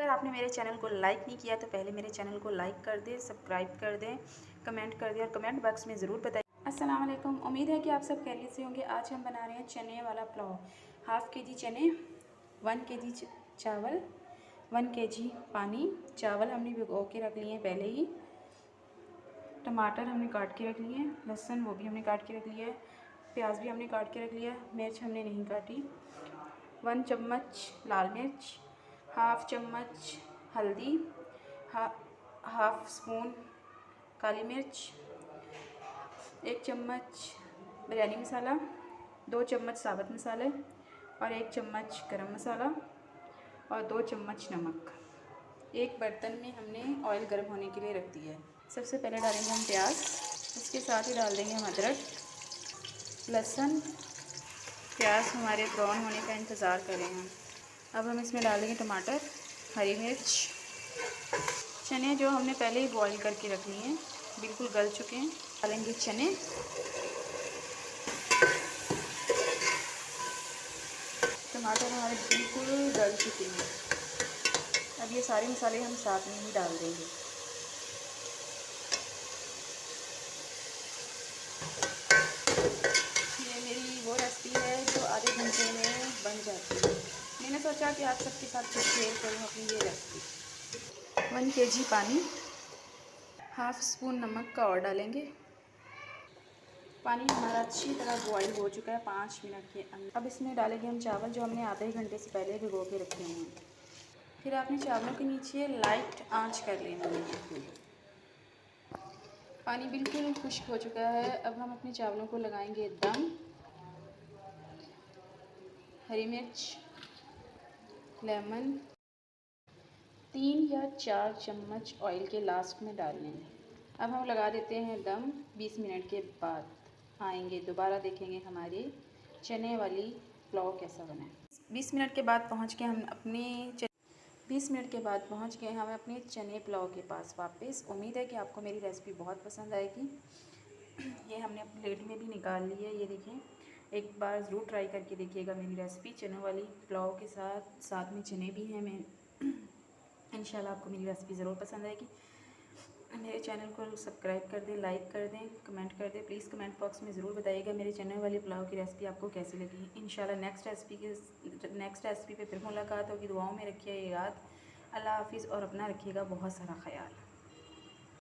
अगर आपने मेरे चैनल को लाइक नहीं किया तो पहले मेरे चैनल को लाइक कर दें, सब्सक्राइब कर दें, कमेंट कर दें और कमेंट बॉक्स में ज़रूर बताइए। अस्सलाम वालेकुम, उम्मीद है कि आप सब खैरियत से होंगे। आज हम बना रहे हैं चने वाला पुलाव। हाफ़ के जी चने, 1 kg चावल, 1 kg पानी। चावल हमने भिगो के रख लिए हैं पहले ही। टमाटर हमने काट के रख लिए हैं, लहसुन वो भी हमने काट के रख लिया है, प्याज भी हमने काट के रख लिया है, मिर्च हमने नहीं काटी। 1 चम्मच लाल मिर्च, हाफ़ चम्मच हल्दी, हाफ़ स्पून काली मिर्च, 1 चम्मच बिरयानी मसाला, 2 चम्मच साबुत मसाले और 1 चम्मच गरम मसाला और 2 चम्मच नमक। एक बर्तन में हमने ऑयल गर्म होने के लिए रख दिया है। सबसे पहले डालेंगे हम प्याज, उसके साथ ही डाल देंगे हम अदरक, लहसुन। प्याज हमारे ब्राउन होने का इंतज़ार करें हम। अब हम इसमें डालेंगे टमाटर, हरी मिर्च। चने जो हमने पहले ही बॉईल करके रख लिए हैं, बिल्कुल गल चुके हैं। डालेंगे चने, टमाटर हमारे बिल्कुल गल चुके हैं। अब ये सारे मसाले हम साथ में ही डाल देंगे। ये मेरी वो रेसिपी है जो आधे घंटे में बन जाती है। मैंने सोचा कि आप सबके साथ कुछ शेयर करूँ अपनी ये रेसिपी। 1 kg पानी, हाफ़ स्पून नमक का और डालेंगे। पानी हमारा अच्छी तरह बॉईल हो चुका है 5 मिनट के अंदर। अब इसमें डालेंगे हम चावल जो हमने आधे घंटे से पहले भिगो के रखे हुए हैं। फिर आपने चावलों के नीचे लाइट आंच कर लेना है। पानी बिल्कुल खुश्क हो चुका है। अब हम अपने चावलों को लगाएंगे दम। हरी मिर्च, लेमन, 3 या 4 चम्मच ऑयल के लास्ट में डाल लेंगे। अब हम लगा देते हैं दम। 20 मिनट के बाद आएंगे, दोबारा देखेंगे हमारे चने वाली पुलाव कैसा बना है। 20 मिनट के बाद पहुंच के हम अपने 20 मिनट के बाद पहुंच गए हम अपने चने पुलाव के पास वापस। उम्मीद है कि आपको मेरी रेसिपी बहुत पसंद आएगी। ये हमने प्लेट में भी निकाल ली है, ये देखें। एक बार ज़रूर ट्राई करके देखिएगा मेरी रेसिपी चनों वाली पुलाव के साथ में चने भी हैं। मैं इंशाल्लाह आपको मेरी रेसिपी ज़रूर पसंद आएगी। मेरे चैनल को सब्सक्राइब कर दें, लाइक कर दें, कमेंट कर दें। प्लीज़ कमेंट बॉक्स में ज़रूर बताइएगा मेरे चने वाली पुलाव की रेसिपी आपको कैसी लगी। इंशाल्लाह नेक्स्ट रेसिपी पे फिर मुलाकात होगी। दुआओं में रखिए याद। अल्लाह हाफिज़ और अपना रखिएगा बहुत सारा ख्याल।